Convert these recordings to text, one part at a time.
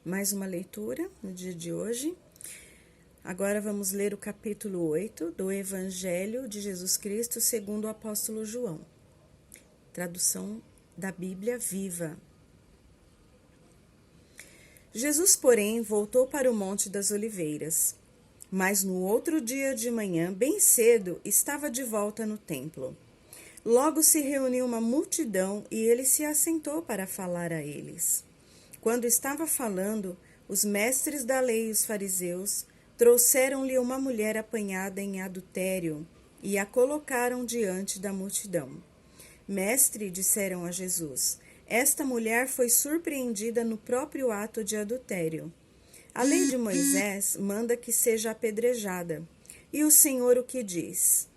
mais uma leitura no dia de hoje. Agora vamos ler o capítulo 8 do Evangelho de Jesus Cristo segundo o apóstolo João. Tradução da Bíblia Viva. Jesus, porém, voltou para o Monte das Oliveiras. Mas no outro dia de manhã, bem cedo, estava de volta no templo. Logo se reuniu uma multidão e ele se assentou para falar a eles. Quando estava falando, os mestres da lei e os fariseus trouxeram-lhe uma mulher apanhada em adultério e a colocaram diante da multidão. Mestre, disseram a Jesus, esta mulher foi surpreendida no próprio ato de adultério. A lei de Moisés manda que seja apedrejada. E o Senhor o que diz?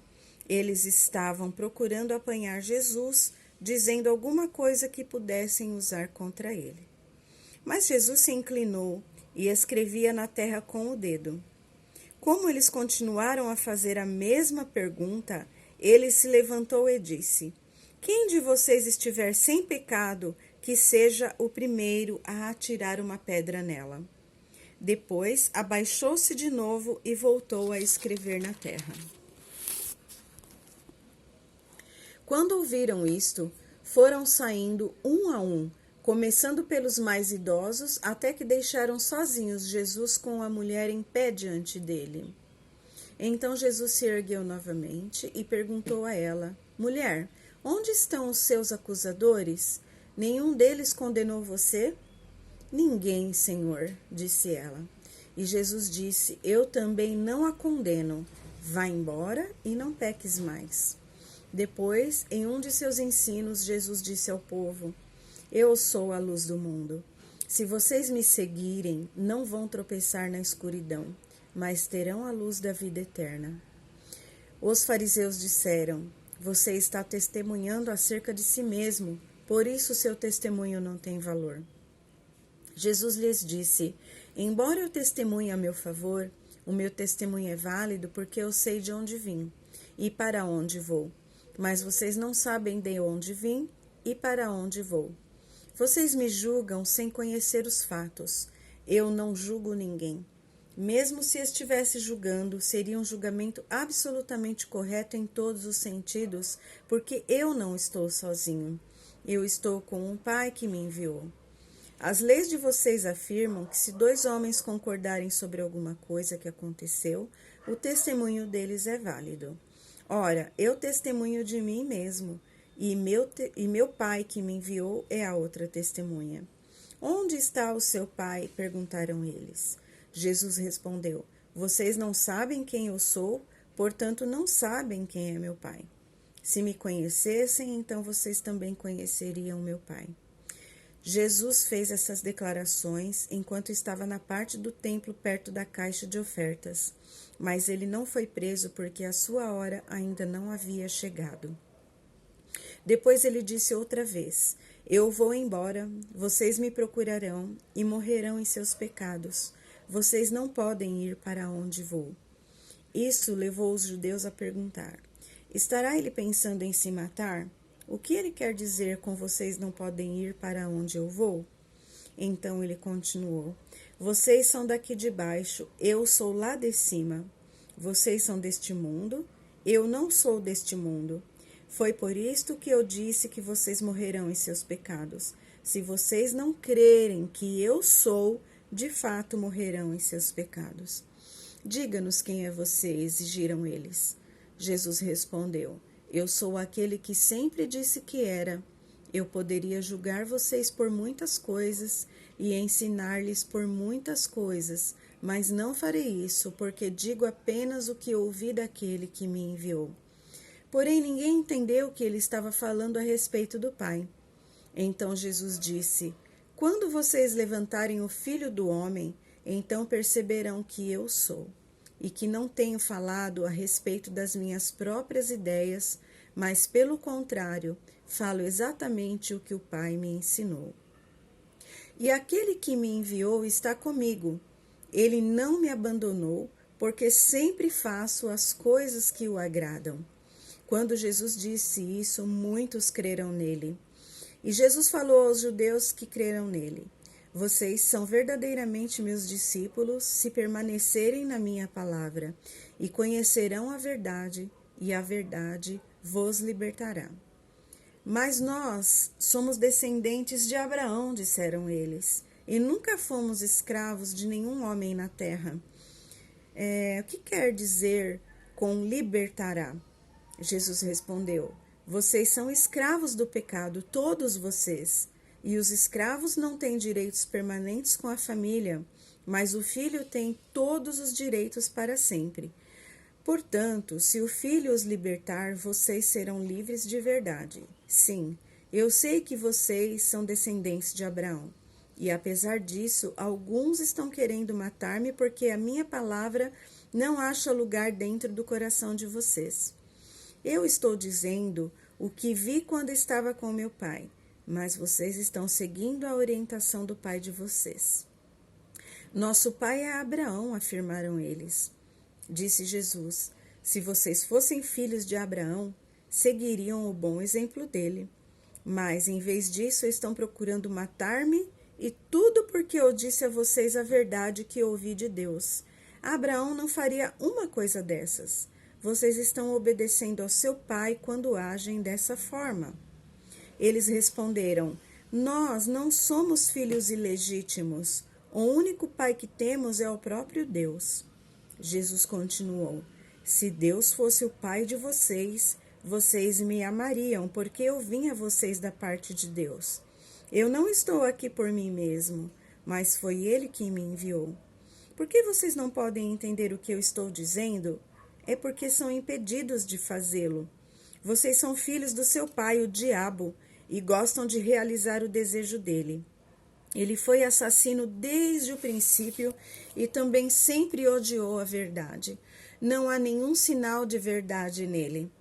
Eles estavam procurando apanhar Jesus, dizendo alguma coisa que pudessem usar contra ele. Mas Jesus se inclinou e escrevia na terra com o dedo. Como eles continuaram a fazer a mesma pergunta, ele se levantou e disse: Quem de vocês estiver sem pecado, que seja o primeiro a atirar uma pedra nela. Depois abaixou-se de novo e voltou a escrever na terra. Quando ouviram isto, foram saindo um a um, começando pelos mais idosos, até que deixaram sozinhos Jesus com a mulher em pé diante dele. Então Jesus se ergueu novamente e perguntou a ela: Mulher, onde estão os seus acusadores? Nenhum deles condenou você? Ninguém, Senhor, disse ela. E Jesus disse: Eu também não a condeno. Vá embora e não peques mais. Depois, em um de seus ensinos, Jesus disse ao povo: Eu sou a luz do mundo. Se vocês me seguirem, não vão tropeçar na escuridão, mas terão a luz da vida eterna. Os fariseus disseram: Você está testemunhando acerca de si mesmo, por isso seu testemunho não tem valor. Jesus lhes disse: Embora eu testemunhe a meu favor, o meu testemunho é válido porque eu sei de onde vim e para onde vou. Mas vocês não sabem de onde vim e para onde vou. Vocês me julgam sem conhecer os fatos. Eu não julgo ninguém. Mesmo se estivesse julgando, seria um julgamento absolutamente correto em todos os sentidos, porque eu não estou sozinho. Eu estou com um Pai que me enviou. As leis de vocês afirmam que se dois homens concordarem sobre alguma coisa que aconteceu, o testemunho deles é válido. Ora, eu testemunho de mim mesmo, e meu Pai que me enviou é a outra testemunha. Onde está o seu Pai? Perguntaram eles. Jesus respondeu: Vocês não sabem quem eu sou, portanto não sabem quem é meu Pai. Se me conhecessem, então vocês também conheceriam meu Pai. Jesus fez essas declarações enquanto estava na parte do templo perto da caixa de ofertas, mas ele não foi preso porque a sua hora ainda não havia chegado. Depois ele disse outra vez: Eu vou embora, vocês me procurarão e morrerão em seus pecados. Vocês não podem ir para onde vou. Isso levou os judeus a perguntar: Estará ele pensando em se matar? O que ele quer dizer com vocês não podem ir para onde eu vou? Então ele continuou: Vocês são daqui de baixo, eu sou lá de cima. Vocês são deste mundo, eu não sou deste mundo. Foi por isto que eu disse que vocês morrerão em seus pecados. Se vocês não crerem que eu sou, de fato morrerão em seus pecados. Diga-nos quem é você, exigiram eles. Jesus respondeu: Eu sou aquele que sempre disse que era. Eu poderia julgar vocês por muitas coisas e ensinar-lhes por muitas coisas, mas não farei isso, porque digo apenas o que ouvi daquele que me enviou. Porém, ninguém entendeu que ele estava falando a respeito do Pai. Então Jesus disse: Quando vocês levantarem o Filho do Homem, então perceberão que eu sou, e que não tenho falado a respeito das minhas próprias ideias, mas, pelo contrário, falo exatamente o que o Pai me ensinou. E aquele que me enviou está comigo. Ele não me abandonou, porque sempre faço as coisas que o agradam. Quando Jesus disse isso, muitos creram nele. E Jesus falou aos judeus que creram nele: Vocês são verdadeiramente meus discípulos se permanecerem na minha palavra, e conhecerão a verdade, e a verdade vos libertará. Mas nós somos descendentes de Abraão, disseram eles, e nunca fomos escravos de nenhum homem na terra. O que quer dizer com libertará? Jesus respondeu: vocês são escravos do pecado, todos vocês. E os escravos não têm direitos permanentes com a família, mas o filho tem todos os direitos para sempre. Portanto, se o filho os libertar, vocês serão livres de verdade. Sim, eu sei que vocês são descendentes de Abraão. E apesar disso, alguns estão querendo matar-me porque a minha palavra não acha lugar dentro do coração de vocês. Eu estou dizendo o que vi quando estava com meu pai, mas vocês estão seguindo a orientação do pai de vocês. Nosso pai é Abraão, afirmaram eles. Disse Jesus: se vocês fossem filhos de Abraão, seguiriam o bom exemplo dele. Mas, em vez disso, estão procurando matar-me, e tudo porque eu disse a vocês a verdade que ouvi de Deus. Abraão não faria uma coisa dessas. Vocês estão obedecendo ao seu pai quando agem dessa forma. Eles responderam: nós não somos filhos ilegítimos. O único pai que temos é o próprio Deus. Jesus continuou: se Deus fosse o pai de vocês, vocês me amariam, porque eu vim a vocês da parte de Deus. Eu não estou aqui por mim mesmo, mas foi Ele que me enviou. Por que vocês não podem entender o que eu estou dizendo? É porque são impedidos de fazê-lo. Vocês são filhos do seu pai, o diabo, e gostam de realizar o desejo dele. Ele foi assassino desde o princípio e também sempre odiou a verdade. Não há nenhum sinal de verdade nele.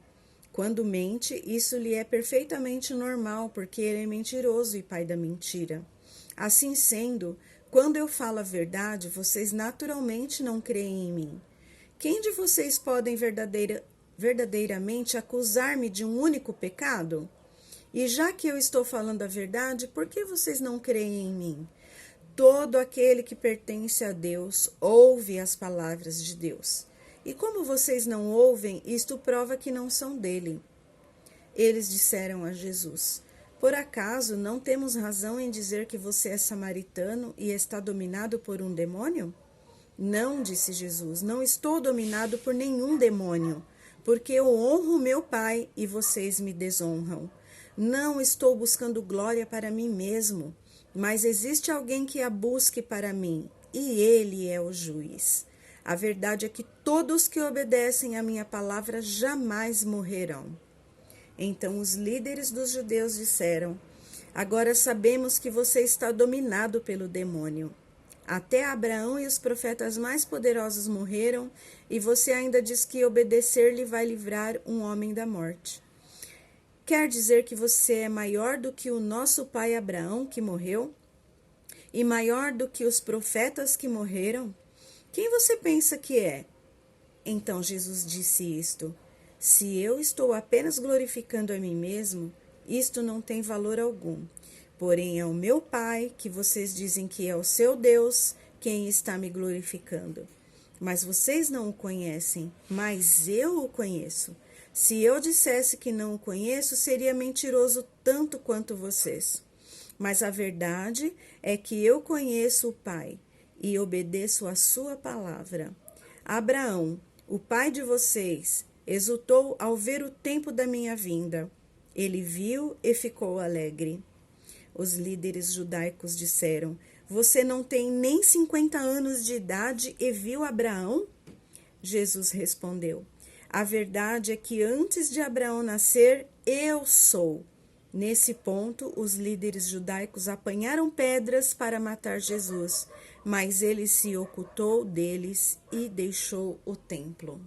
Quando mente, isso lhe é perfeitamente normal, porque ele é mentiroso e pai da mentira. Assim sendo, quando eu falo a verdade, vocês naturalmente não creem em mim. Quem de vocês podem verdadeiramente acusar-me de um único pecado? E já que eu estou falando a verdade, por que vocês não creem em mim? Todo aquele que pertence a Deus ouve as palavras de Deus. E como vocês não ouvem, isto prova que não são dele. Eles disseram a Jesus: por acaso não temos razão em dizer que você é samaritano e está dominado por um demônio? Não, disse Jesus, não estou dominado por nenhum demônio, porque eu honro meu Pai e vocês me desonram. Não estou buscando glória para mim mesmo, mas existe alguém que a busque para mim, e ele é o juiz. A verdade é que todos que obedecem à minha palavra jamais morrerão. Então os líderes dos judeus disseram: agora sabemos que você está dominado pelo demônio. Até Abraão e os profetas mais poderosos morreram, e você ainda diz que obedecer-lhe vai livrar um homem da morte. Quer dizer que você é maior do que o nosso pai Abraão, que morreu? E maior do que os profetas que morreram? Quem você pensa que é? Então Jesus disse isto: se eu estou apenas glorificando a mim mesmo, isto não tem valor algum. Porém, é o meu Pai, que vocês dizem que é o seu Deus, quem está me glorificando. Mas vocês não o conhecem, mas eu o conheço. Se eu dissesse que não o conheço, seria mentiroso tanto quanto vocês. Mas a verdade é que eu conheço o Pai e obedeço a sua palavra. Abraão, o pai de vocês, exultou ao ver o tempo da minha vinda. Ele viu e ficou alegre. Os líderes judaicos disseram: você não tem nem 50 anos de idade e viu Abraão? Jesus respondeu: a verdade é que antes de Abraão nascer, eu sou. Nesse ponto, os líderes judaicos apanharam pedras para matar Jesus, mas ele se ocultou deles e deixou o templo.